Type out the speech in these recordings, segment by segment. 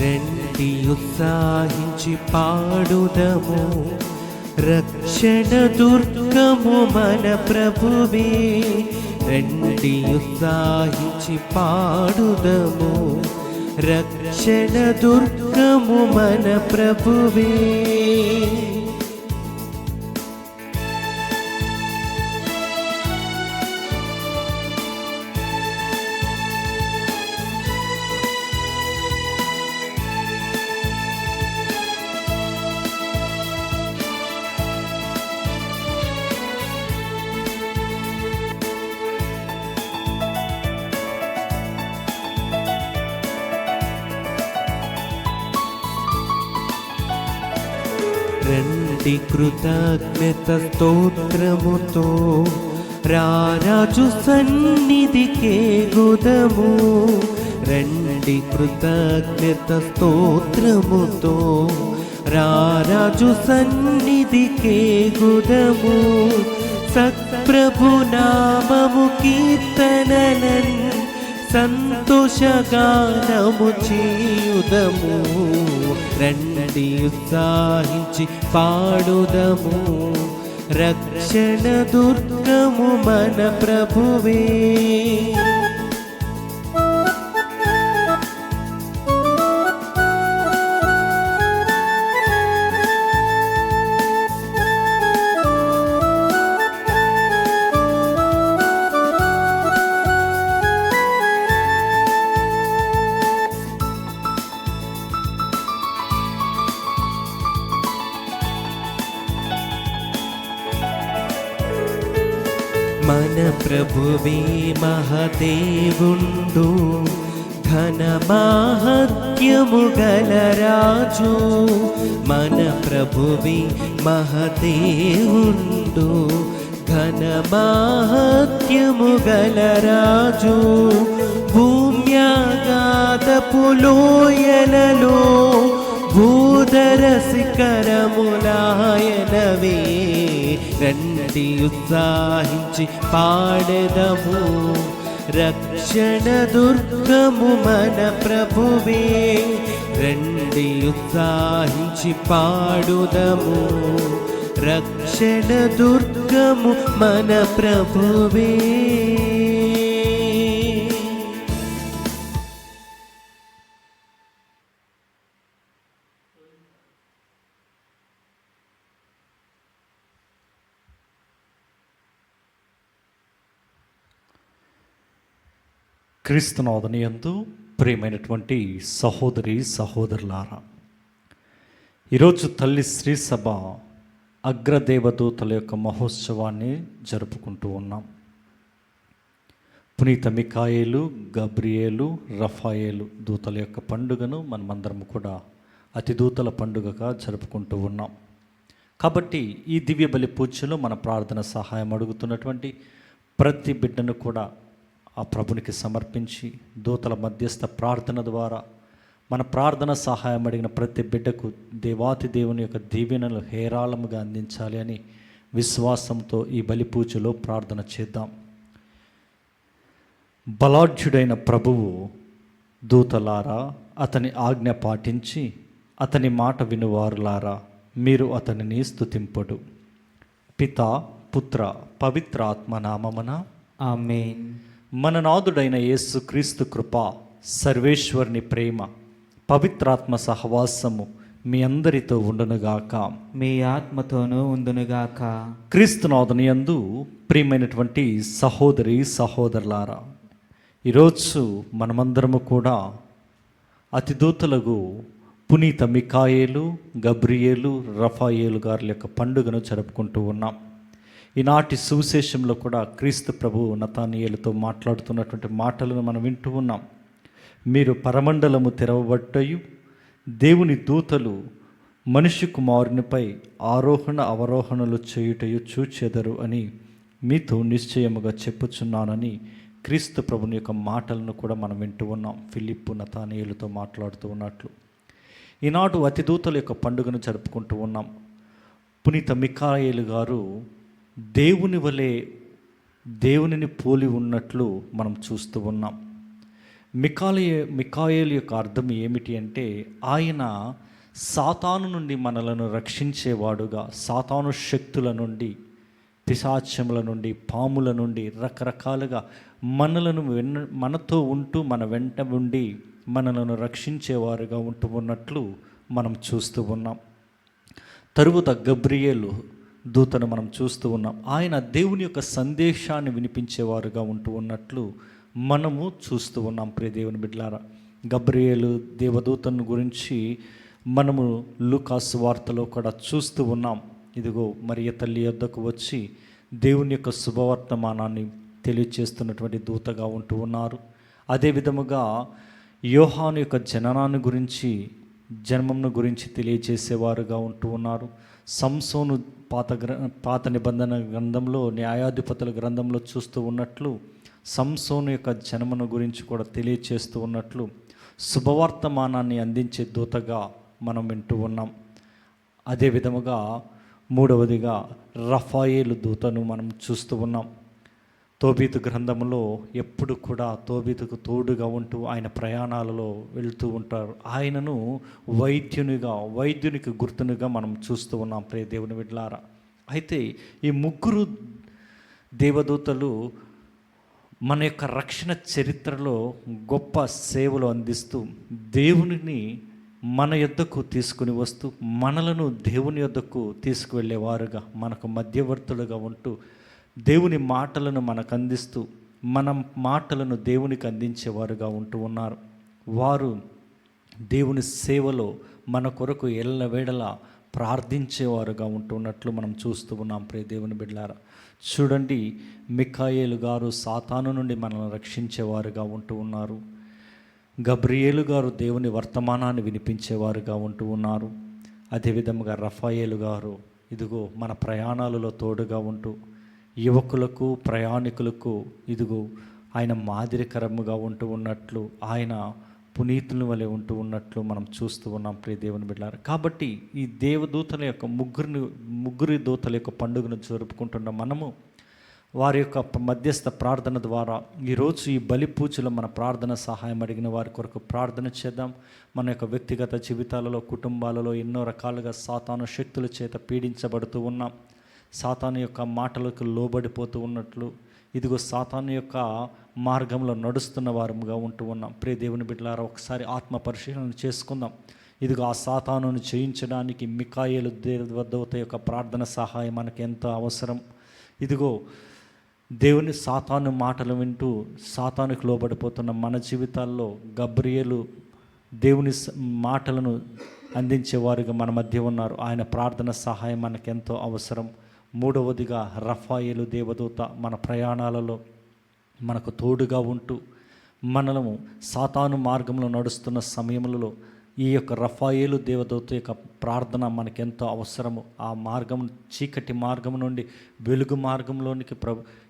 రండి ఉత్సాహించి పాడుదము, రక్షణ దుర్గము మన ప్రభువే. రండి ఉత్సాహించి పాడుదము, రక్షణ దుర్గము మన ప్రభువే. రండి కృతజ్ఞత స్తోత్రముతో రారాజు సన్నిధికే గుదము. రండి కృతజ్ఞత స్తోత్రముతో రారాజు సన్నిధికే గుదము. సత్ప్రభు నామము కీర్తనలన్ సంతోషగానము చేయుదము, రండి ఉత్సాహించి పాడుదము. రక్షణ దుర్గము మన ప్రభువే. మన ప్రభువే మహదేవుండు, ఘన మహత్యము గల రాజు. మన ప్రభువే మహదేవుండు, ఘన మహత్యము గల రాజు. భూమ్యాగాధపు లోయలలో భూధర శిఖరములాయనవే. రండి ఉత్సాహించి పాడెదము, రక్షణ దుర్గము మన ప్రభువే. రండి ఉత్సాహించి పాడుదము, రక్షణ దుర్గము మన ప్రభువే. క్రీస్తునాథుని యందు ప్రియమైనటువంటి సహోదరి సహోదరులారా, ఈరోజు తల్లి శ్రీ సభ అగ్రదేవదూతల యొక్క మహోత్సవాన్ని జరుపుకుంటూ ఉన్నాం. పునీత మిఖాయేలు, గబ్రియేలు, రఫాయేలు దూతల యొక్క పండుగను మనమందరం కూడా అతిదూతల పండుగగా జరుపుకుంటూ ఉన్నాం. కాబట్టి ఈ దివ్య బలి పూజలో మన ప్రార్థన సహాయం అడుగుతున్నటువంటి ప్రతి బిడ్డను కూడా ఆ ప్రభునికి సమర్పించి దూతల మధ్యస్థ ప్రార్థన ద్వారా మన ప్రార్థన సహాయం అడిగిన ప్రతి బిడ్డకు దేవాతి దేవుని యొక్క దీవెనలు హేరాళముగా అందించాలి అని విశ్వాసంతో ఈ బలి పూజలో ప్రార్థన చేద్దాం. బలాఢ్యుడైన ప్రభువు, దూతలారా అతని ఆజ్ఞ పాటించి అతని మాట వినువారులారా మీరు అతనిని స్తుతింపడు. పిత, పుత్ర, పవిత్ర ఆత్మ నామమున ఆమేన్. మన నాథుడైన యేసు క్రీస్తు కృప, సర్వేశ్వరుని ప్రేమ, పవిత్రాత్మ సహవాసము మీ అందరితో ఉండునుగాక, మీ ఆత్మతోనూ ఉండునుగాక. క్రీస్తునాథుని యందు ప్రియమైనటువంటి సహోదరి సహోదరులారా, ఈరోజు మనమందరము కూడా అతిదూతలకు పునీత మిఖాయేలు, గబ్రియేలు, రఫాయేలు గారి యొక్క పండుగను జరుపుకుంటూ ఉన్నాం. ఈనాటి సువిశేషంలో కూడా క్రీస్తు ప్రభువు నతానియేలుతో మాట్లాడుతున్నటువంటి మాటలను మనం వింటూ ఉన్నాం. మీరు పరమండలము తెరవబట్టయు దేవుని దూతలు మనిషి కుమారునిపై ఆరోహణ అవరోహణలు చేయుటయు చూచెదరు అని మీతో నిశ్చయముగా చెప్పుచున్నానని క్రీస్తు ప్రభుని యొక్క మాటలను కూడా మనం వింటూ ఉన్నాం. ఫిలిప్పు నతానియేలుతో మాట్లాడుతూ ఉన్నట్లు ఈనాడు అతిదూతల యొక్క పండుగను జరుపుకుంటూ ఉన్నాం. పునీత మిఖాయేలు గారు దేవుని వలె దేవునిని పోలి ఉన్నట్లు మనం చూస్తూ ఉన్నాం. మిఖాయేలు యొక్క అర్థం ఏమిటి అంటే, ఆయన సాతాను నుండి మనలను రక్షించేవాడుగా, సాతాను శక్తుల నుండి, పిశాచముల నుండి, పాముల నుండి రకరకాలుగా మనతో ఉంటూ మన వెంట ఉండి మనలను రక్షించేవారుగా ఉంటూ ఉన్నట్లు మనం చూస్తూ ఉన్నాం. తరువాత గబ్రియేలు దూతను మనం చూస్తూ ఉన్నాం. ఆయన దేవుని యొక్క సందేశాన్ని వినిపించేవారుగా ఉంటూ ఉన్నట్లు మనము చూస్తూ ఉన్నాం. ప్రియ దేవుని బిడ్డలారా, గబ్రియేలు దేవదూతను గురించి మనము లూకాసు వార్తలో కూడా చూస్తూ ఉన్నాం. ఇదిగో మరియ తల్లి యొద్దకు వచ్చి దేవుని యొక్క శుభవర్తమానాన్ని తెలియచేస్తున్నటువంటి దూతగా ఉంటూ ఉన్నారు. అదే విధముగా యోహాను యొక్క జననాన్ని గురించి, జన్మను గురించి తెలియజేసేవారుగా ఉంటూ ఉన్నారు. సంసోను పాత నిబంధన గ్రంథంలో, న్యాయాధిపతుల గ్రంథంలో చూస్తూ ఉన్నట్లు సంసోను యొక్క జన్మను గురించి కూడా తెలియచేస్తూ ఉన్నట్లు శుభవర్తమానాన్ని అందించే దూతగా మనం వింటూ ఉన్నాం. అదే విధముగా మూడవదిగా రఫాయేలు దూతను మనం చూస్తూ ఉన్నాం. తోబీతు గ్రంథంలో ఎప్పుడు కూడా తోబీతుకు తోడుగా ఉంటూ ఆయన ప్రయాణాలలో వెళ్తూ ఉంటారు. ఆయనను వైద్యునికి గుర్తునిగా మనం చూస్తూ ఉన్నాం ప్రియ దేవుని బిడ్డలారా. అయితే ఈ ముగ్గురు దేవదూతలు మన యొక్క రక్షణ చరిత్రలో గొప్ప సేవలు అందిస్తూ దేవునిని మన యొద్దకు తీసుకుని వస్తూ మనలను దేవుని యొద్దకు తీసుకువెళ్ళేవారుగా, మనకు మధ్యవర్తులుగా ఉంటూ దేవుని మాటలను మనకు అందిస్తూ మన మాటలను దేవునికి అందించేవారుగా ఉంటూ ఉన్నారు. వారు దేవుని సేవలో మన కొరకు ఎల్లవేళలా ప్రార్థించేవారుగా ఉంటున్నట్లు మనం చూస్తూ ఉన్నాం ప్రియ దేవుని బిడ్డలారా. చూడండి, మిఖాయేలు గారు సాతాను నుండి మనల్ని రక్షించేవారుగా ఉంటూ ఉన్నారు. గబ్రియేలు గారు దేవుని వర్తమానాన్ని వినిపించేవారుగా ఉంటూ ఉన్నారు. అదేవిధంగా రఫాయేలు గారు ఇదిగో మన ప్రయాణాలలో తోడుగా ఉంటూ యువకులకు ప్రయాణికులకు ఇదిగో ఆయన మాదిరికరముగా ఉంటూ ఉన్నట్లు, ఆయన పునీతుల వలె ఉంటూ ఉన్నట్లు మనం చూస్తూ ఉన్నాం ప్రియ దేవుని బిడ్డలారా. కాబట్టి ఈ దేవదూతల యొక్క ముగ్గురి దూతల యొక్క పండుగను జరుపుకుంటున్న మనము వారి యొక్క మధ్యస్థ ప్రార్థన ద్వారా ఈరోజు ఈ బలి పూజలో మన ప్రార్థన సహాయం అడిగిన వారి కొరకు ప్రార్థన చేద్దాం. మన యొక్క వ్యక్తిగత జీవితాలలో, కుటుంబాలలో ఎన్నో రకాలుగా సాతాను శక్తుల చేత పీడించబడుతూ ఉన్నాం. సాతాను యొక్క మాటలకు లోబడిపోతూ ఉన్నట్లు ఇదిగో సాతాను యొక్క మార్గంలో నడుస్తున్న వారముగా ఉంటూ ఉన్నాం. ప్రియ దేవుని బిడ్డలారా, ఒకసారి ఆత్మ పరిశీలన చేసుకుందాం. ఇదిగో ఆ సాతానును జయించడానికి మిఖాయేలు దేవదూత యొక్క ప్రార్థన సహాయం మనకు ఎంతో అవసరం. ఇదిగో దేవుని సాతాను మాటలు వింటూ సాతానుకు లోబడిపోతున్న మన జీవితాల్లో గబ్రియేలు దేవుని మాటలను అందించేవారుగా మన మధ్య ఉన్నారు. ఆయన ప్రార్థన సహాయం మనకెంతో అవసరం. మూడవదిగా రఫాయేలు దేవదూత మన ప్రయాణాలలో మనకు తోడుగా ఉంటూ మనము సాతాను మార్గంలో నడుస్తున్న సమయంలో ఈ యొక్క రఫాయేలు దేవదూత యొక్క ప్రార్థన మనకెంతో అవసరము. ఆ మార్గం, చీకటి మార్గం నుండి వెలుగు మార్గంలోనికి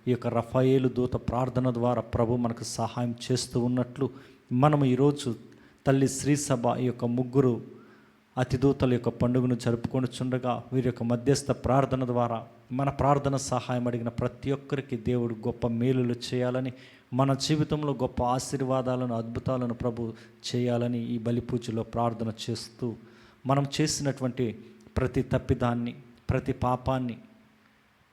ఈ యొక్క రఫాయేలు దూత ప్రార్థన ద్వారా ప్రభు మనకు సహాయం చేస్తూ ఉన్నట్లు మనము ఈరోజు తల్లి శ్రీ సభ ఈ యొక్క ముగ్గురు అతిదూతల యొక్క పండుగను జరుపుకొనిచుండగా వీరి యొక్క మధ్యస్థ ప్రార్థన ద్వారా మన ప్రార్థన సహాయం అడిగిన ప్రతి ఒక్కరికి దేవుడు గొప్ప మేలులు చేయాలని, మన జీవితంలో గొప్ప ఆశీర్వాదాలను, అద్భుతాలను ప్రభు చేయాలని ఈ బలి పూజలో ప్రార్థన చేస్తూ మనం చేసినటువంటి ప్రతి తప్పిదాన్ని, ప్రతి పాపాన్ని,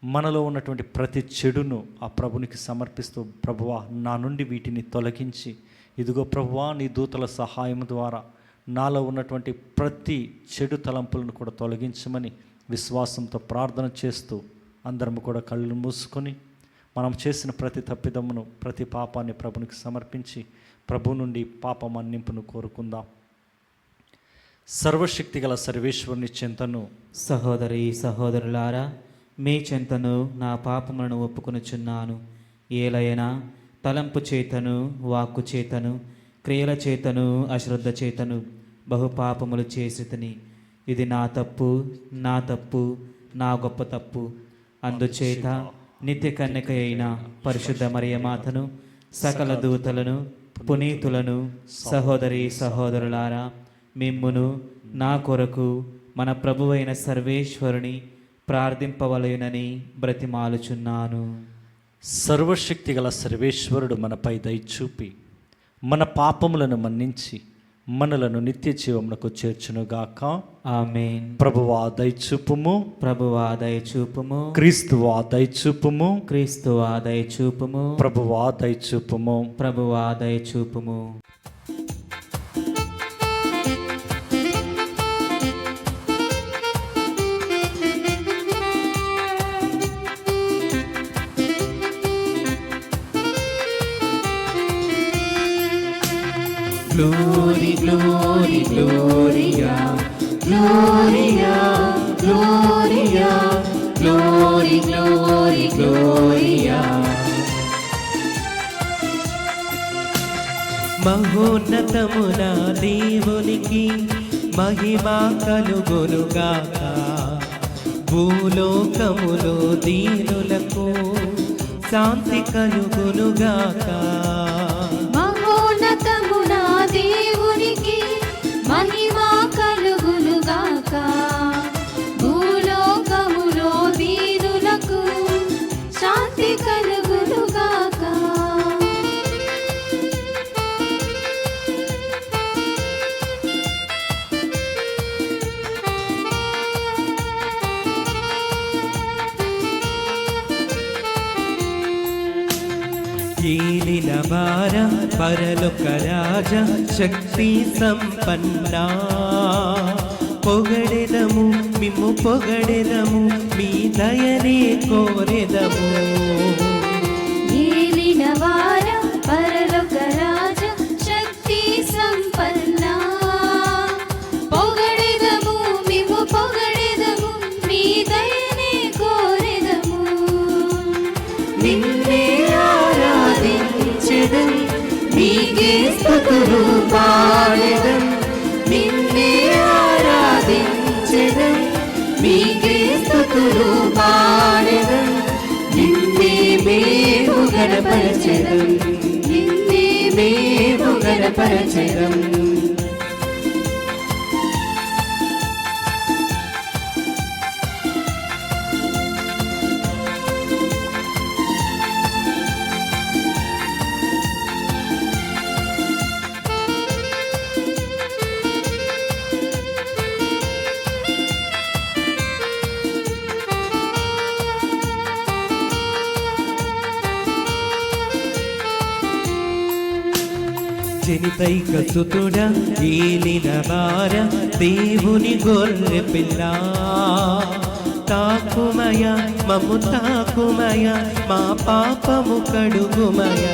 మనలో ఉన్నటువంటి ప్రతి చెడును ఆ ప్రభునికి సమర్పిస్తూ, ప్రభువా నా నుండి వీటిని తొలగించి, ఇదిగో ప్రభువా నీ దూతల సహాయం ద్వారా నాలో ఉన్నటువంటి ప్రతి చెడు తలంపులను కూడా తొలగించమని విశ్వాసంతో ప్రార్థన చేస్తూ అందరం కూడా కళ్ళు మూసుకొని మనం చేసిన ప్రతి తప్పిదమును, ప్రతి పాపాన్ని ప్రభునికి సమర్పించి ప్రభు నుండి పాప మన్నింపును కోరుకుందాం. సర్వశక్తి గల సర్వేశ్వరుని చెంతను, సహోదరి సహోదరులారా, మీ చెంతను నా పాపములను ఒప్పుకొనుచున్నాను. ఏలైనా తలంపు చేతను, వాక్కు చేతను, క్రియల చేతను, అశ్రద్ధ చేతను బహుపాపములు చేసితిని. ఇది నా తప్పు, నా గొప్ప తప్పు. అందుచేత నిత్య కన్యక అయిన పరిశుద్ధ మరియమాతను, సకల దూతలను, పునీతులను, సహోదరి సహోదరులారా, మిమ్మును నా కొరకు మన ప్రభువైన సర్వేశ్వరుని ప్రార్థింపవలయునని బ్రతిమాలుచున్నాను. సర్వశక్తి గల సర్వేశ్వరుడు మనపై దయచూపి మన పాపములను మన్నించి మనలను నిత్య జీవమునకు చేర్చునుగాక. ఆమేన్. ప్రభువా దయచూపుము, ప్రభువా దయచూపుము. క్రీస్తువా దయచూపుము, క్రీస్తువా దయచూపుము. ప్రభువా దయచూపుము, ప్రభువా దయచూపుము. Glory, glory, gloria, gloria, gloria, glory, glory, gloria. మహోన్నతమున దేవునికి మహిమ కలుగునుగాక. భూలోకములో దీనులకు శాంతి కలుగునుగాక. దేవునికి మహిమ కలుగునుగాక. భూలోకములో దీనులకు శాంతి కలుగునుగాక. ఏలిన వార పరలోక రాజ శక్తి సంపన్నా పొగడెదము మిమ్ము పొగడెదము మీ దయనే కోరెదము ఏలినవార పరలోక రాజ శక్తి సంపన్నా పొగడెదము మిమ్ము పొగడెదము మీ దయనే కోరెదము నిన్నే ఆరాధించెదం నీకే స్తుతులు పాడెదం నిన్నే ఆరాధించెదం నీకే స్తుతులు పాడెదం నిన్నే మేము గణపరచెదం నిన్నే మేము గణపరచెదం జనితైక సుతుడా ఏలిన వార దేవుని గొర్రె పిల్ల తాకుమయ మమ్ము తాకుమయ మా పాపము కడుగుమయ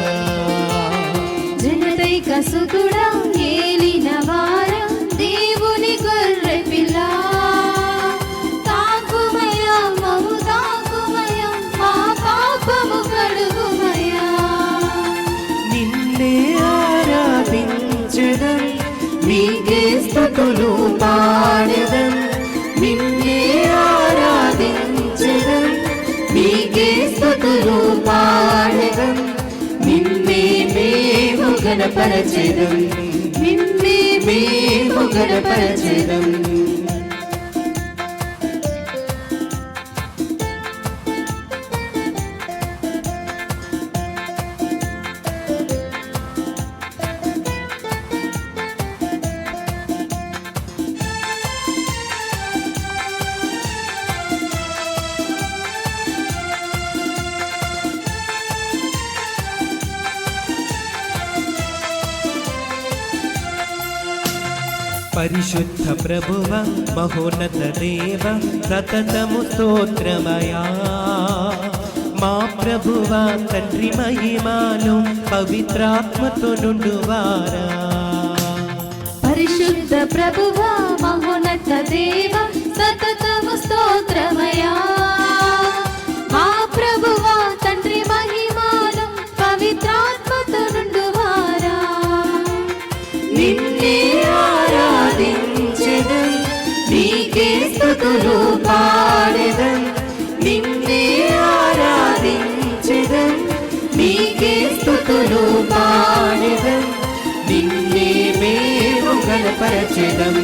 జనతైక సుతుడా ఏలినవార దేవుని గొర్రె పిల్ల తాకుమయ మము తాకుమయ మా పాపము కడుగుమయ నిన్నే ఆరాధించెదం నీకే స్తుతులు పాడెదం నిన్నే ఆరాధించెదం నీకే స్తుతులు పాడెదం నిన్నే మేము గణపరచెదం నిన్నే మేము గణపరచెదం పరిశుద్ధ ప్రభువ మహోన్నత దేవ సతతము స్తోత్రమయా మా ప్రభువ తండ్రి మహిమాను పవిత్రాత్మతో నుండువారా పరిశుద్ధ ప్రభువా మహోన్నత దేవ సతతము స్తోత్రమయా మా ప్రభువా తండ్రి మహిమాను పవిత్రాత్మతో నుండువారా నిన్నే ఆరాధించెదం నీకే స్తుతులు పాడెదం నిన్నే ఆరాధించెదం నీకే స్తుతులు పాడెదం నిన్నే మేము గణపరచెదం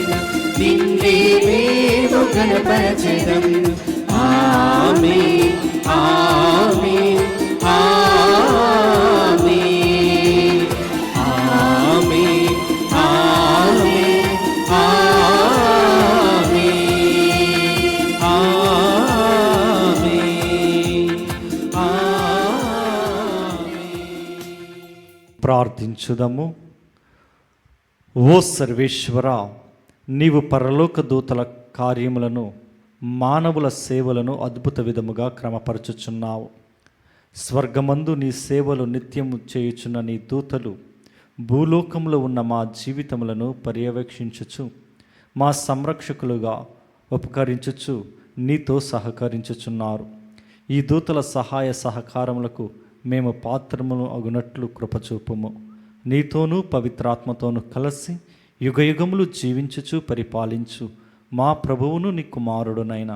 నిన్నే మేము గణపరచెదం ఆమేన్ ఆమేన్ ఆమేన్ ఆమేన్ ఆమేన్ ఆమేన్ ఆమేన్. ప్రార్థించుదము. ఓ సర్వేశ్వర, నీవు పరలోక దూతల కార్యములను మానవుల సేవలను అద్భుత విధముగా క్రమపరచుచున్నావు. స్వర్గమందు నీ సేవలు నిత్యము చేయుచున్న నీ దూతలు భూలోకంలో ఉన్న మా జీవితములను పర్యవేక్షించుచు మా సంరక్షకులుగా ఉపకరించుచు నీతో సహకరించుచున్నారు. ఈ దూతల సహాయ సహకారములకు మేము పాత్రములు అగునట్లు కృపచూపుము. నీతోనూ పవిత్రాత్మతోనూ కలిసి యుగయుగములు జీవించుచు పరిపాలించు మా ప్రభువును నీ కుమారుడునైన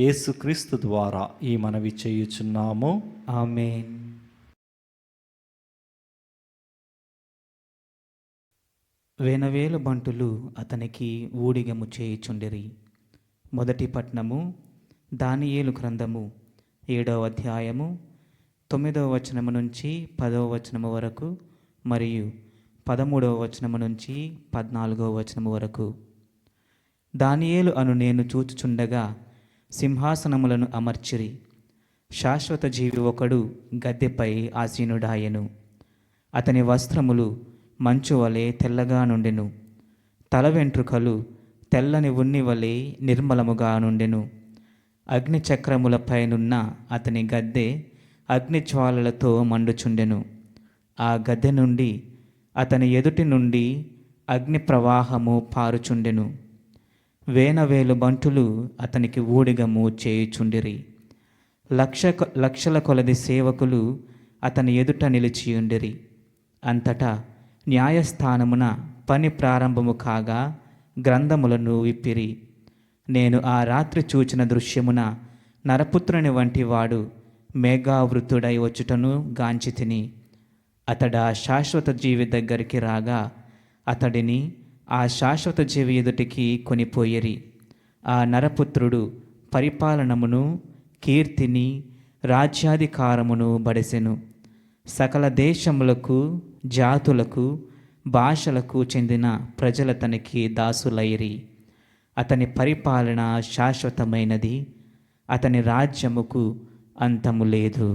యేసుక్రీస్తు ద్వారా ఈ మనవి చేయుచున్నాము. ఆమేన్. వేనవేలు బంటులు అతనికి ఊడిగము చేయుచుండిరి. మొదటి పట్నము దానియేలు గ్రంథము 7వ అధ్యాయము 9వ వచనము నుంచి 10వ వచనము వరకు మరియు 13వ వచనము నుంచి 14వ వచనము వరకు. దానియేలు అను నేను చూచుచుండగా సింహాసనములను అమర్చిరి. శాశ్వత జీవి ఒకడు గద్దెపై ఆసీనుడాయెను. అతని వస్త్రములు మంచు వలె తెల్లగా నుండెను, తల వెంట్రుకలు తెల్లని ఉన్ని వలె నిర్మలముగా నుండెను. అగ్నిచక్రములపైనున్న అతని గద్దె అగ్నిజ్వాలలతో మండుచుండెను. ఆ గద్దె నుండి అతని ఎదుటి నుండి అగ్ని ప్రవాహము పారుచుండెను. వేనవేలు బంటులు అతనికి ఊడిగము చేయుచుండిరి. లక్షల కొలది సేవకులు అతని ఎదుట నిలిచియుండిరి. అంతటా న్యాయస్థానమున పని ప్రారంభము కాగా గ్రంథములను విప్పిరి. నేను ఆ రాత్రి చూచిన దృశ్యమున నరపుత్రుని వంటి వాడు మేఘావృతుడై వచ్చుటను గాంచి తిని, అతడా శాశ్వత జీవి దగ్గరికి రాగా అతడిని ఆ శాశ్వత జీవి ఎదుటికి కొనిపోయిరి. ఆ నరపుత్రుడు పరిపాలనమును, కీర్తిని, రాజ్యాధికారమును బడసెను. సకల దేశములకు, జాతులకు, భాషలకు చెందిన ప్రజలతనికి దాసులైరి. అతని పరిపాలన శాశ్వతమైనది, అతని రాజ్యముకు అంతము లేదు.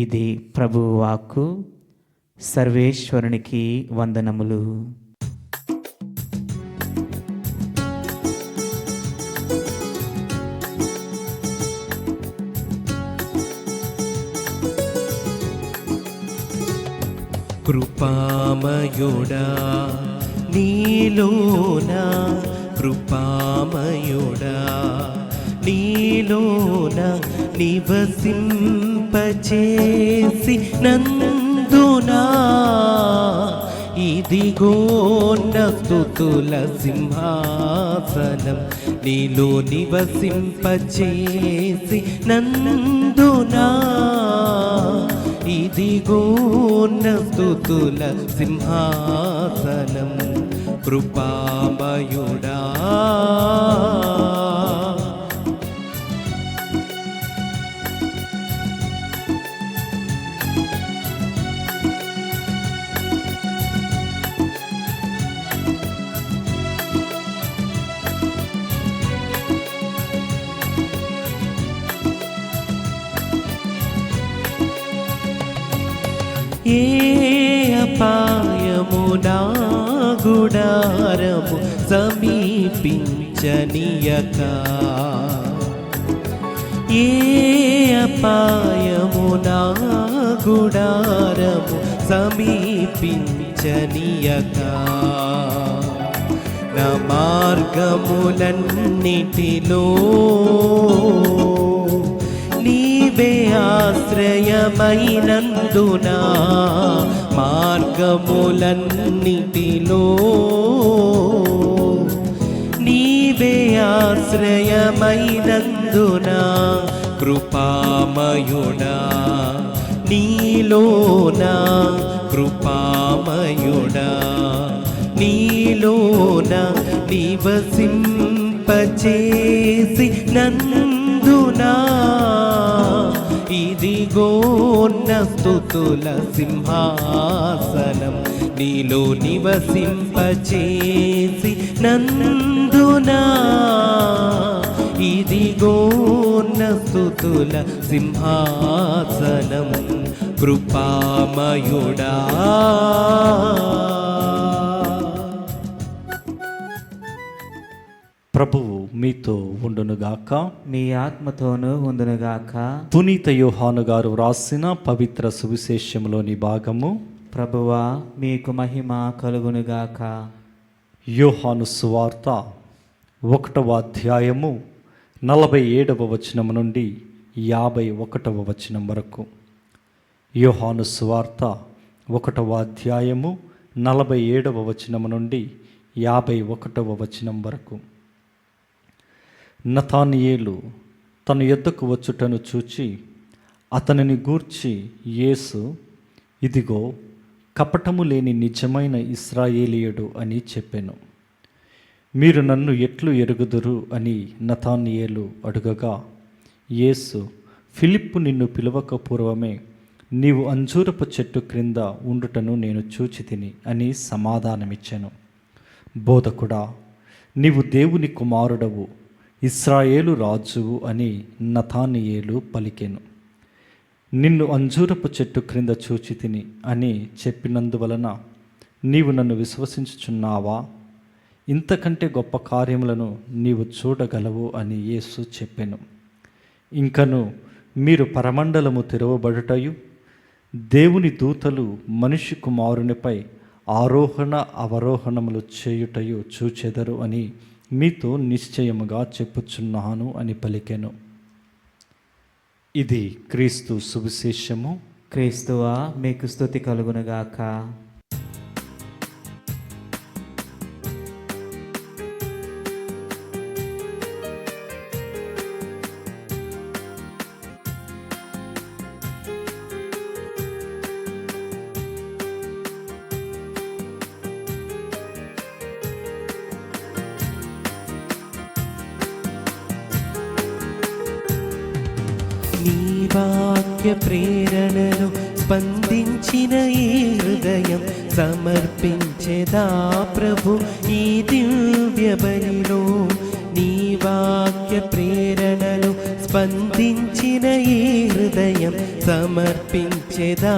ఇది ప్రభువు వాక్కు. సర్వేశ్వరునికి వందనములు. కృపామయుడా నీలోన, కృపామయుడా నీలోన నివసింపచేసి నందునా, ఇదిగో నా స్తుతుల సింహాసనం, నీలో నివసింపచేసి నందునా, ఇదిగో నా స్తుతుల సింహాసనం. కృపామయుడా ఏ అపాయము నా గుడారము సమీపించనీయక, ఏ అపాయము నా గుడారము సమీపించనీయక, నా మార్గములన్నిటిలో నీవే ఆశ్రయమైనందునా, మార్గములన్నిటిలో నీవే ఆశ్రయమైనందునా, కృపామయుడా నీలోనా, కృపామయుడా నీలోన నివసింపచేసి నందునా, ఇదిగో నా స్తుతుల సింహాసనం, నీలో నివసింపచేసి నందునా, ఇదిగో నా స్తుతుల సింహాసనం. కృపామయుడా ప్రభువు మీతో ఉండునుగాక, మీ ఆత్మతోనూ ఉండునుగాక. పునీత యోహాను గారు వ్రాసిన పవిత్ర సువిశేషంలోని భాగము. ప్రభువా మీకు మహిమ కలుగునుగాక. యోహాను సువార్త 1వ అధ్యాయము 47వ వచనము నుండి 51వ వచనం వరకు. యోహాను సువార్త 1వ అధ్యాయము 47వ వచనము నుండి 51వ వచనం వరకు. నతానియేలు తన యొద్దకు వచ్చుటను చూచి అతనిని గూర్చి యేసు, ఇదిగో కపటము లేని నిజమైన ఇశ్రాయేలీయుడు అని చెప్పెను. మీరు నన్ను ఎట్లు ఎరుగుదురు అని నతానియేలు అడుగగా, యేసు, ఫిలిప్పు నిన్ను పిలవక పూర్వమే నీవు అంజూరపు చెట్టు క్రింద ఉండుటను నేను చూచి తిని అని సమాధానమిచ్చాను. బోధకుడా, నీవు దేవుని కుమారుడవు, ఇశ్రాయేలు రాజువు అని నతానియేలు పలికెను. నిన్ను అంజూరపు చెట్టు క్రింద చూచి తిని అని చెప్పినందువలన నీవు నన్ను విశ్వసించుచున్నావా? ఇంతకంటే గొప్ప కార్యములను నీవు చూడగలవు అని యేసు చెప్పెను. ఇంకను మీరు పరమండలము తెరవబడుటయు దేవుని దూతలు మనిషి కుమారునిపై ఆరోహణ అవరోహణములు చేయుటయు చూచెదరు అని మీతో నిశ్చయముగా చెప్పుచున్నాను అని పలికెను. ఇది క్రీస్తు సువిశేషము. క్రీస్తువా మీకు స్తుతి కలుగునుగాక. నీ వాక్య ప్రేరణలు స్పందించిన ఈ హృదయం సమర్పించేదా ప్రభు ఈ దివ్య బలిలో. నీ వాక్య ప్రేరణలు స్పందించిన ఈ హృదయం సమర్పించేదా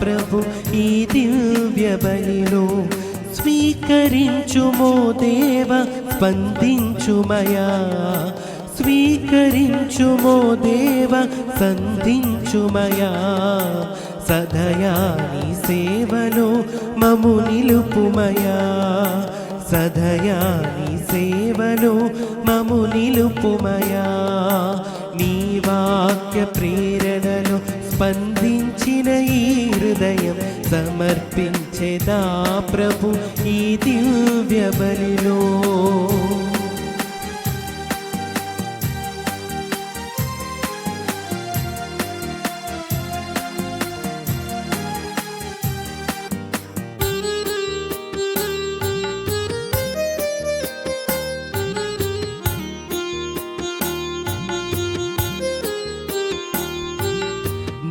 ప్రభు ఈ దివ్య బలిలో. స్వీకరించుమో దేవ స్పందించుమయా, స్వీకరించుమో దేవ సంధించుమయా. సదయా నీ సేవలో మము నిలుపుమయా, సదయా నీ సేవలో మము నిలుపుమయా. నీ వాక్య ప్రేరణలో స్పందించిన ఈ హృదయం సమర్పించేదా ప్రభు ఈ దివ్య బలిలో.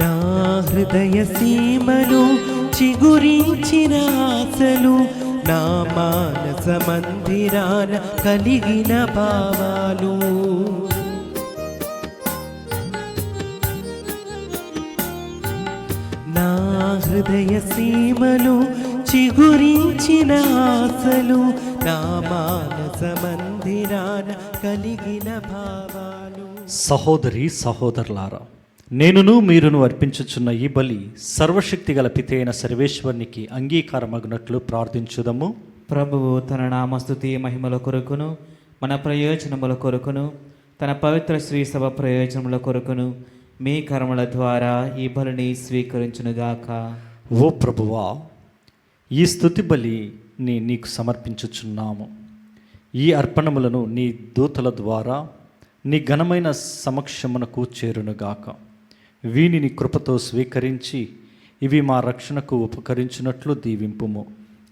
నా హృదయ సీమలు చిగురించిన ఆశలు, నా మానస మందిరాన కలిగిన భావాలు. నా హృదయ సీమలు చిగురించిన ఆశలు, నా మానస మందిరాన కలిగిన భావాలు. సహోదరి సహోదరులారా, నేనును మీరును అర్పించుచున్న ఈ బలి సర్వశక్తి గల పిత అయిన సర్వేశ్వరునికి అంగీకారమగునట్లు ప్రార్థించుదము. ప్రభువు తన నామస్తుతి మహిమల కొరకును మన ప్రయోజనముల కొరకును తన పవిత్ర శ్రీ సభ ప్రయోజనముల కొరకును మీ కర్మల ద్వారా ఈ బలిని స్వీకరించునుగాక. ఓ ప్రభువా, ఈ స్తుతి బలిని నీకు సమర్పించుచున్నాము. ఈ అర్పణములను నీ దూతల ద్వారా నీ ఘనమైన సమక్షమునకు చేరునుగాక. వీనిని కృపతో స్వీకరించి ఇవి మా రక్షణకు ఉపకరించినట్లు దీవింపుము.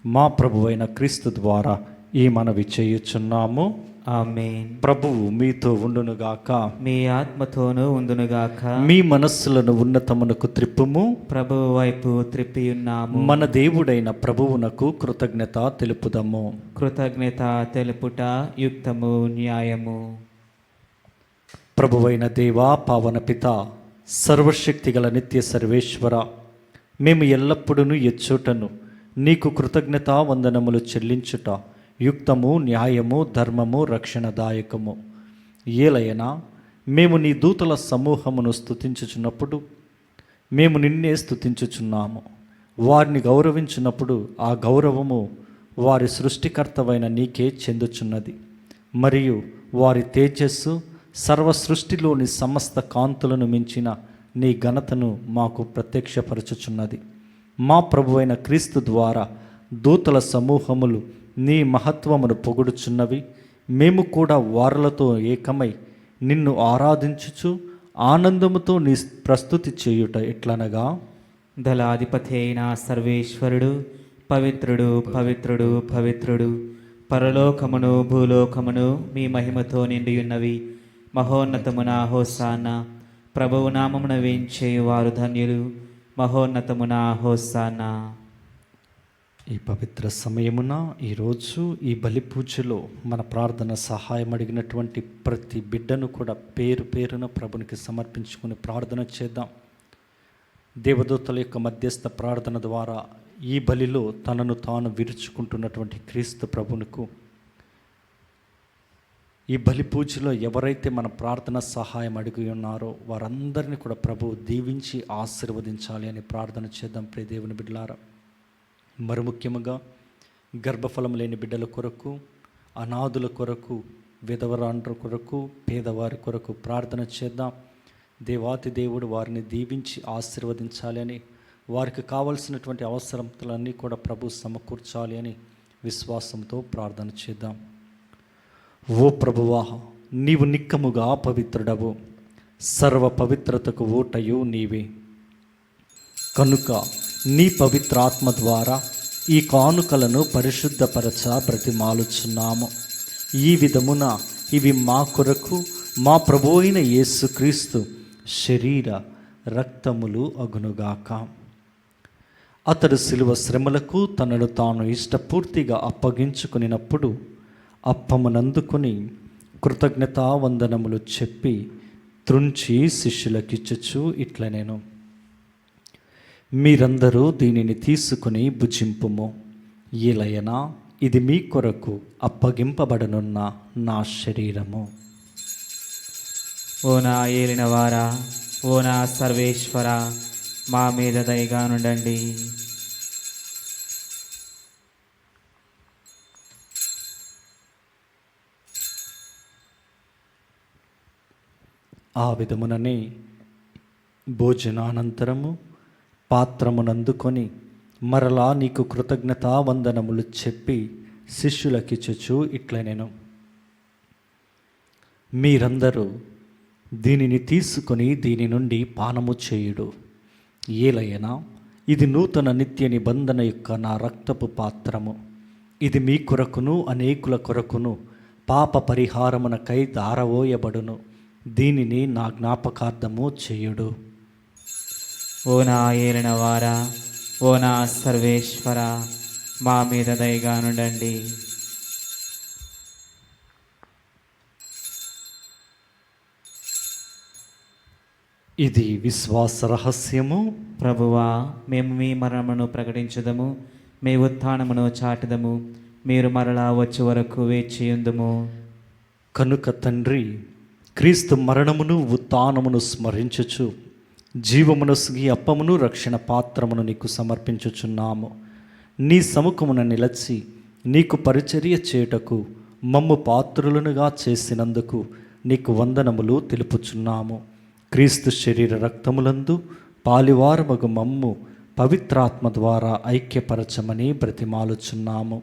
మా ప్రభువైన క్రీస్తు ద్వారా ఈ మనవి చేయుచున్నాము. ఆమేన్. ప్రభువు మీతో ఉండునుగాక. మీ ఆత్మతోనూ ఉండునుగాక. మీ మనస్సులను ఉన్నతమునకు త్రిప్పుము. ప్రభువు వైపు త్రిప్పియున్నాము. మన దేవుడైన ప్రభువునకు కృతజ్ఞత తెలుపుదము. కృతజ్ఞత తెలుపుట యుక్తము, న్యాయము. ప్రభువైన దేవా, పావన పిత, సర్వశక్తి గల నిత్య సర్వేశ్వర, మేము ఎల్లప్పుడూ ఎచ్చోటను నీకు కృతజ్ఞతా వందనములు చెల్లించుట యుక్తము, న్యాయము, ధర్మము, రక్షణదాయకము. ఏలయనా మేము నీ దూతల సమూహమును స్తుతించుచున్నప్పుడు మేము నిన్నే స్తుతించుచున్నాము. వారిని గౌరవించినప్పుడు ఆ గౌరవము వారి సృష్టికర్తవైన నీకే చెందుచున్నది. మరియు వారి తేజస్సు సర్వ సృష్టిలోని సమస్త కాంతులను మించిన నీ ఘనతను మాకు ప్రత్యక్షపరచుచున్నది. మా ప్రభువైన క్రీస్తు ద్వారా దూతల సమూహములు నీ మహత్వమును పొగుడుచున్నవి. మేము కూడా వారులతో ఏకమై నిన్ను ఆరాధించుచు ఆనందముతో నీ ప్రస్తుతి చేయుట ఎట్లనగా, దళాధిపతి అయిన సర్వేశ్వరుడు పవిత్రుడు, పవిత్రుడు, పవిత్రుడు, పరలోకమును భూలోకమును మీ మహిమతో నిండియున్నవి. మహోన్నతమున హోసానా. ప్రభువు నామమున వేంచేయువారు ధన్యులు. మహోన్నతమున హోసానా. ఈ పవిత్ర సమయమున ఈరోజు ఈ బలి పూజలో మన ప్రార్థన సహాయం అడిగినటువంటి ప్రతి బిడ్డను కూడా పేరు పేరున ప్రభునికి సమర్పించుకుని ప్రార్థన చేద్దాం. దేవదూతల యొక్క మధ్యస్థ ప్రార్థన ద్వారా ఈ బలిలో తనను తాను విరుచుకుంటున్నటువంటి క్రీస్తు ప్రభువునకు ఈ బలి పూజలో ఎవరైతే మన ప్రార్థన సహాయం అడిగి ఉన్నారో వారందరినీ కూడా ప్రభువు దీవించి ఆశీర్వదించాలి అని ప్రార్థన చేద్దాం. ప్రియ దేవుని బిడ్డలారా, మరి ముఖ్యముగా గర్భఫలం లేని బిడ్డల కొరకు, అనాథుల కొరకు, విధవరాండ్ర కొరకు, పేదవారి కొరకు ప్రార్థన చేద్దాం. దేవాతి దేవుడు వారిని దీవించి ఆశీర్వదించాలి అని, వారికి కావలసినటువంటి అవసరతలన్నీ కూడా ప్రభు సమకూర్చాలి అని విశ్వాసంతో ప్రార్థన చేద్దాం. ఓ ప్రభువా, నీవు నిక్కముగా పవిత్రుడవు, సర్వ పవిత్రతకు ఊటయు నీవే. కనుక నీ పవిత్రాత్మ ద్వారా ఈ కానుకలను పరిశుద్ధపరచ బ్రతిమాలుచున్నాము. ఈ విధమున ఇవి మా కొరకు మా ప్రభు అయిన యేసుక్రీస్తు శరీర రక్తములు అగునుగాక. అతడు శిలువ శ్రమలకు తనను తాను ఇష్టపూర్తిగా అప్పగించుకునినప్పుడు అప్పమునందుకొని కృతజ్ఞతావందనములు చెప్పి త్రుంచి శిష్యులకిచ్చుచు ఇట్లనెను, మీరందరూ దీనిని తీసుకుని భుజింపుము. ఏలయనా ఇది మీ కొరకు అప్పగింపబడనున్న నా శరీరము. ఓ నా ఏలినవారా, ఓ నా సర్వేశ్వర, మా మీద దయగా నుండండి. ఆ విధముననే భోజనానంతరము పాత్రమునందుకొని మరలా నీకు కృతజ్ఞతావందనములు చెప్పి శిష్యులకిచ్చుచు ఇట్లనెను, మీరందరూ దీనిని తీసుకొని దీని నుండి పానము చేయుడు. ఏలయనా ఇది నూతన నిత్య నిబంధన యొక్క నా రక్తపు పాత్రము. ఇది మీ కొరకును అనేకుల కొరకును పాప పరిహారమునకై దారవోయబడును. దీనిని నా జ్ఞాపకార్థము చేయుడు. ఓ నా ఏలినవారా, ఓ నా సర్వేశ్వర, మా మీద దయగా నుండండి. ఇది విశ్వాస రహస్యము. ప్రభువా, మేము మీ మరణమును ప్రకటించుదము, మీ ఉత్థానమును చాటుదము. మీరు మరలా వచ్చే వరకు వేచియుందుము. కనుక తండ్రి, క్రీస్తు మరణమును ఉత్థానమును స్మరించుచు జీవమునొసగి అప్పమును రక్షణ పాత్రమును నీకు సమర్పించుచున్నాము. నీ సముఖమున నిలచి నీకు పరిచర్య చేయుటకు మమ్ము పాత్రులనుగా చేసినందుకు నీకు వందనములు తెలుపుచున్నాము. క్రీస్తు శరీర రక్తములందు పాలివారమగు మమ్ము పవిత్రాత్మ ద్వారా ఐక్యపరచమని బ్రతిమాలుచున్నాము.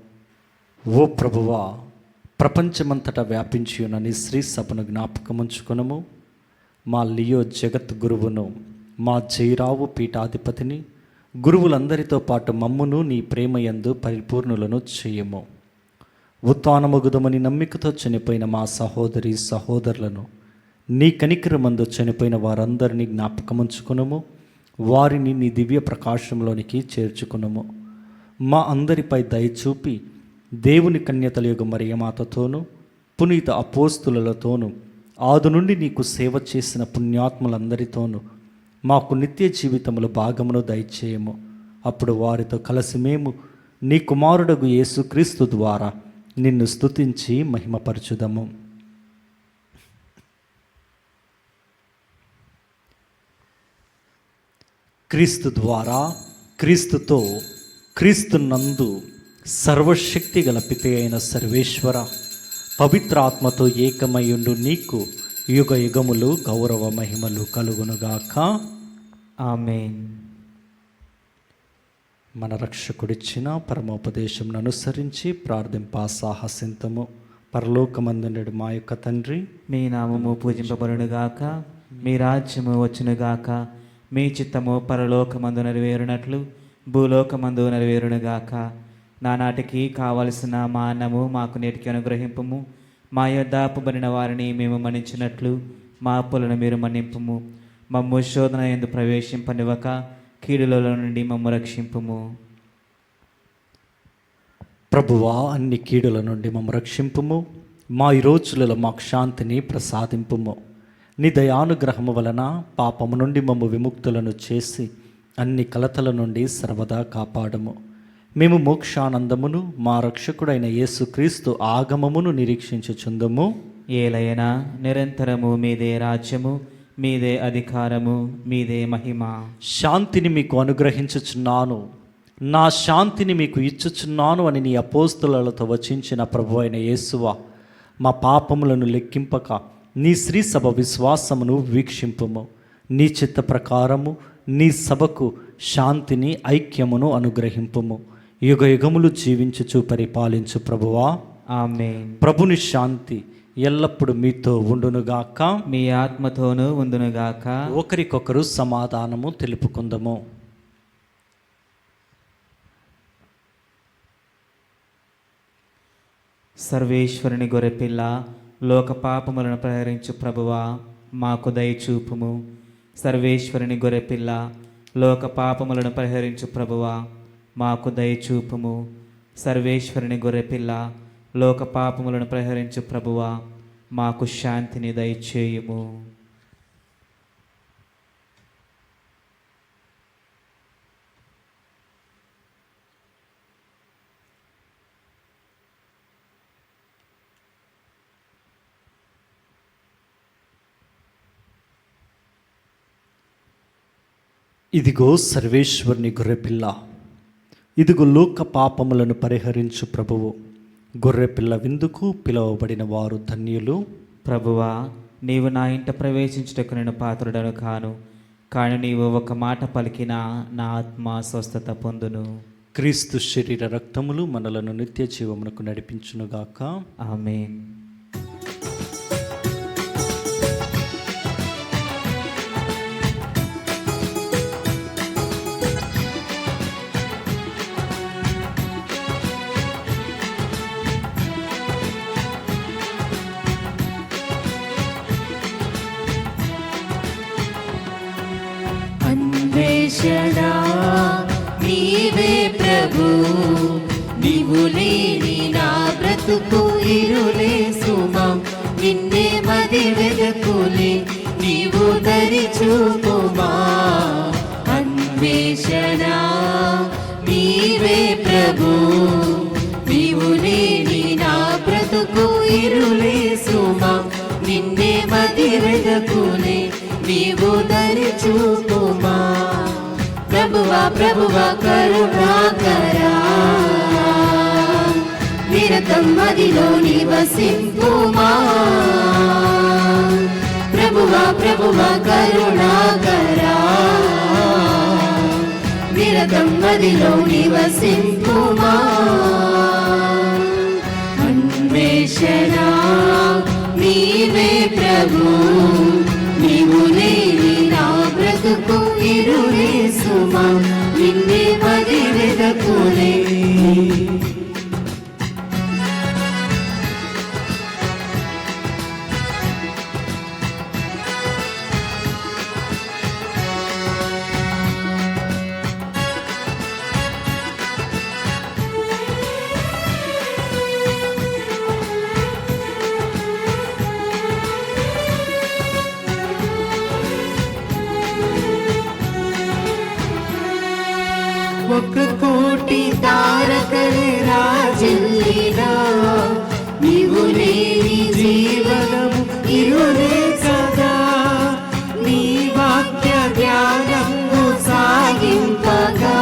ఓ ప్రభువా, ప్రపంచమంతటా వ్యాపించి ఉన్న నీ శ్రీ సభను జ్ఞాపకముంచుకొనుము. మా లియో జగత్ గురువును, మా జైరావు పీఠాధిపతిని, గురువులందరితో పాటు మమ్మును నీ ప్రేమయందు పరిపూర్ణులను చేయము. ఉత్థానమగుదమని నమ్మికతో చనిపోయిన మా సహోదరి సహోదరులను, నీ కనికరమందు చనిపోయిన వారందరినీ జ్ఞాపకముంచుకొనుము. వారిని నీ దివ్య ప్రకాశంలోనికి చేర్చుకునుము. మా అందరిపై దయచూపి దేవుని కన్యతలయుగు మరియమాతతోనూ పునీత అపోస్తులతోనూ ఆది నుండి నీకు సేవ చేసిన పుణ్యాత్ములందరితోనూ మాకు నిత్య జీవితముల భాగమును దయచేయము. అప్పుడు వారితో కలిసి మేము నీ కుమారుడగు యేసుక్రీస్తు ద్వారా నిన్ను స్తుతించి మహిమపరచుదము. క్రీస్తు ద్వారా, క్రీస్తుతో, క్రీస్తునందు సర్వశక్తి గల పిత అయిన సర్వేశ్వర, పవిత్రాత్మతో ఏకమయుండు నీకు యుగ యుగములు గౌరవ మహిమలు కలుగునుగాక. ఆమేన్. మన రక్షకుడిచ్చిన పరమోపదేశంను అనుసరించి ప్రార్థింప సాహసింతము. పరలోకమందుండెడు మా యొక్క తండ్రి, మీ నామము పూజింపబడునుగాక, మీ రాజ్యము వచ్చునుగాక, మీ చిత్తము పరలోకమందు నెరవేరునట్లు భూలోకమందు నెరవేరునుగాక. నానాటికి కావలసిన మా అన్నము మాకు నేటికి అనుగ్రహింపుము. మా యొద్ద అప్పుబడిన వారిని మేము మన్నించినట్లు మా అప్పులను మీరు మన్నింపుము. మమ్ము శోధన యందు ప్రవేశింపనివ్వక కీడులలో నుండి మమ్ము రక్షింపుము. ప్రభువా, అన్ని కీడుల నుండి మమ్ము రక్షింపుము. మా ఈ రోజులలో మాకు శాంతిని ప్రసాదింపుము. నీ దయానుగ్రహము వలన పాపము నుండి మమ్ము విముక్తులను చేసి అన్ని కలతల నుండి సర్వదా కాపాడము. మేము మోక్షానందమును మా రక్షకుడైన యేసుక్రీస్తు ఆగమమును నిరీక్షించుచుందుము. ఏలైనా నిరంతరము మీదే రాజ్యము, మీదే అధికారము, మీదే మహిమ. శాంతిని మీకు అనుగ్రహించుచున్నాను, నా శాంతిని మీకు ఇచ్చుచున్నాను అని నీ అపోస్తులతో వచించిన ప్రభు అయిన యేసువా, మా పాపములను లెక్కింపక నీ శ్రీ సభ విశ్వాసమును వీక్షింపుము. నీ చిత్త ప్రకారము నీ సభకు శాంతిని ఐక్యమును అనుగ్రహింపుము. యుగ యుగములు జీవించుచు పరిపాలించు ప్రభువా, ఆమేన్. ప్రభుని శాంతి ఎల్లప్పుడు మీతో ఉండునుగాక, మీ ఆత్మతోనూ ఉందునుగాక. ఒకరికొకరు సమాధానము తెలుపుకుందము. సర్వేశ్వరుని గొర్రెపిల్ల, లోక పాపములను పరిహరించు ప్రభువా, మాకు దయచూపుము. సర్వేశ్వరుని గొర్రెపిల్ల, లోక పాపములను పరిహరించు ప్రభువా, మాకు దయచూపుము. సర్వేశ్వరుని గొర్రెపిల్ల, లోక పాపములను పరిహరించు ప్రభువా, మాకు శాంతిని దయచేయుము. ఇదిగో సర్వేశ్వరుని గొర్రెపిల్ల, ఇదిగో లోక పాపములను పరిహరించు ప్రభువు. గొర్రెపిల్ల విందుకు పిలువబడిన వారు ధన్యులు. ప్రభువా, నీవు నా ఇంట ప్రవేశించుటకు నేను పాత్రుడను కాను, కానీ నీవు ఒక మాట పలికినా నా ఆత్మ స్వస్థత పొందును. క్రీస్తు శరీర రక్తములు మనలను నిత్య జీవమునకు నడిపించునుగాక, ఆమేన్. అన్వేషణ నీవే ప్రభు, నీవు లేని నా బ్రతుకు ఇరులే సుమా. నిన్నే మది వెదకులే, నీవు దరి చూపుమా. అన్వేషణ నీవే ప్రభు, నీవు లేని నా బ్రతుకు ఇరులే సుమా. నిన్నే మది వెదకులే, నీవు దరి చూపుమా. ప్రభువా ప్రభువా కరుణాకరా, నిరతం మదిలో నివసింపుమా. ప్రభువా ప్రభువా కరుణాకరా, నిరతం మదిలో నివసింపుమా. అన్వేషణ నీవే ప్రభు, నీవు లేని నా బ్రతుకు ఇరులే సుమా. నిన్నే మది వెదకులే. ఒక కోటి తారకలే రాజిల్లినా, నీవు లేని జీవనము ఇరులే కదా. నీ వాక్య ధ్యానము సాగింపగా,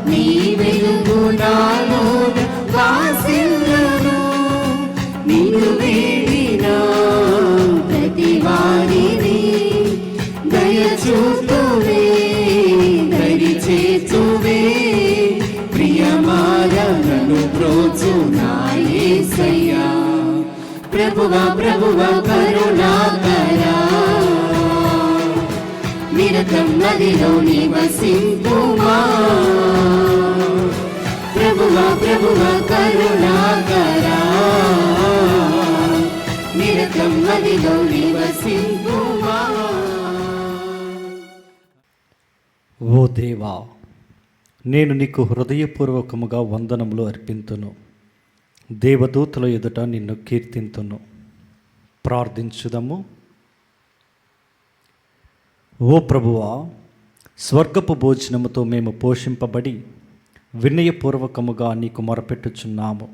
నీ వెలుగు నాలోన వాసిల్లును. నిన్ను వేడిన ప్రతి వారిని దయచూపువే, దరి చేతువే. ప్రియమారను ప్రోచు నా యేసయ్యా. ప్రభువా ప్రభువా కరుణాకరా, నిరతం నదిలో నివసింపుమా. ప్రభువా ప్రభువా కరుణాకరా, నిరతం నదిలో నివసింపుమా. ఓ దేవా, నేను నీకు హృదయపూర్వకముగా వందనములు అర్పింతును. దేవదూతల ఎదుట నిన్ను కీర్తింతును. ప్రార్థించుదము. ఓ ప్రభువా, స్వర్గపు భోజనముతో మేము పోషింపబడి వినయపూర్వకముగా నీకు మొరపెట్టుచున్నాము.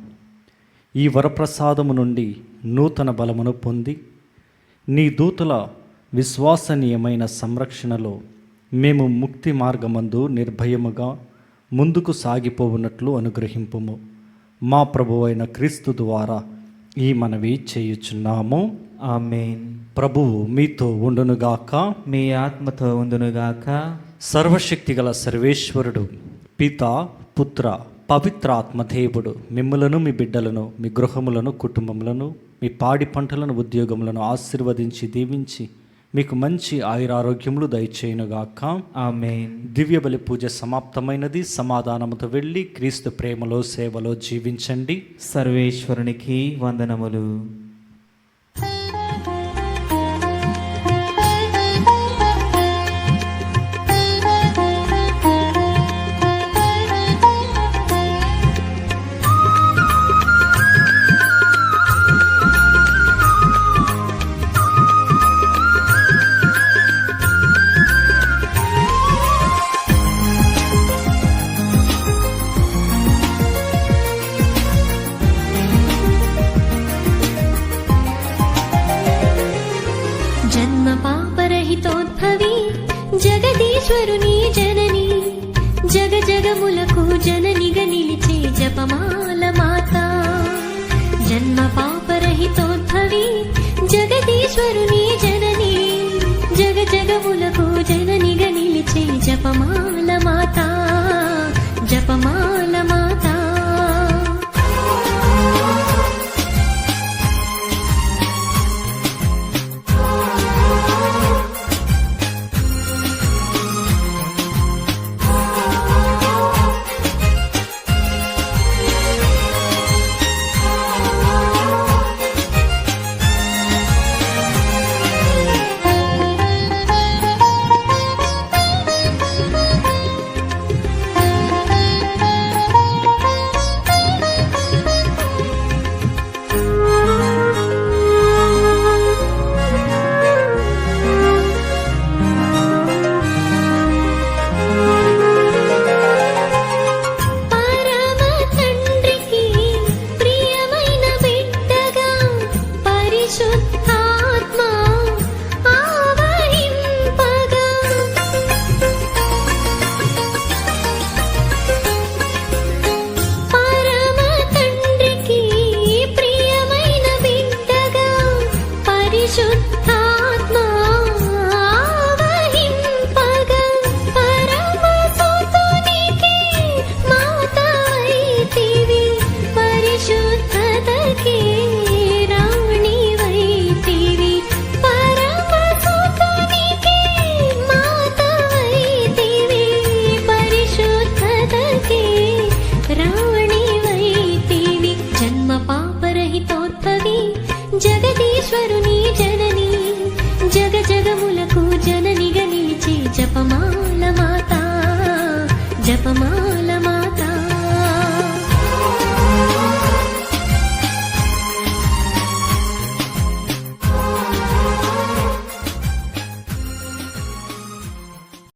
ఈ వరప్రసాదము నుండి నూతన బలమును పొంది నీ దూతల విశ్వసనీయమైన సంరక్షణలో మేము ముక్తి మార్గమందు నిర్భయముగా ముందుకు సాగిపోవునట్లు అనుగ్రహింపుము. మా ప్రభువైన క్రీస్తు ద్వారా ఈ మనవి చేయుచున్నాము. ఆమేన్. ప్రభువు మీతో ఉండునుగాక. మీ ఆత్మతో ఉండునుగాక. సర్వశక్తిగల సర్వేశ్వరుడు పిత పుత్ర పవిత్ర ఆత్మదేవుడు మిమ్ములను, మీ బిడ్డలను, మీ గృహములను, కుటుంబములను, మీ పాడి పంటలను, ఉద్యోగములను ఆశీర్వదించి దీవించి మీకు మంచి ఆయురారోగ్యములు దయచేయునుగాక. ఆమేన్. దివ్య బలి పూజ సమాప్తమైనది. సమాధానముతో వెళ్ళి క్రీస్తు ప్రేమలో సేవలో జీవించండి. సర్వేశ్వరునికి వందనములు. జన్మ పాపరహితోద్భవి జగదీశ్వరుని జనని జగ జగములకు జననిగా నిలిచే జపమాల మాత. జన్మ పాపరహితోద్భవి జగదీశ్వరుని జనని జగ జగములకు జననిగా నిలిచే జపమాల మాత. జపమాల మాత. జగదీశ్వరుని జనని జగ జగములకు జననిగా నిలిచే జపమాల మాత. జపమాల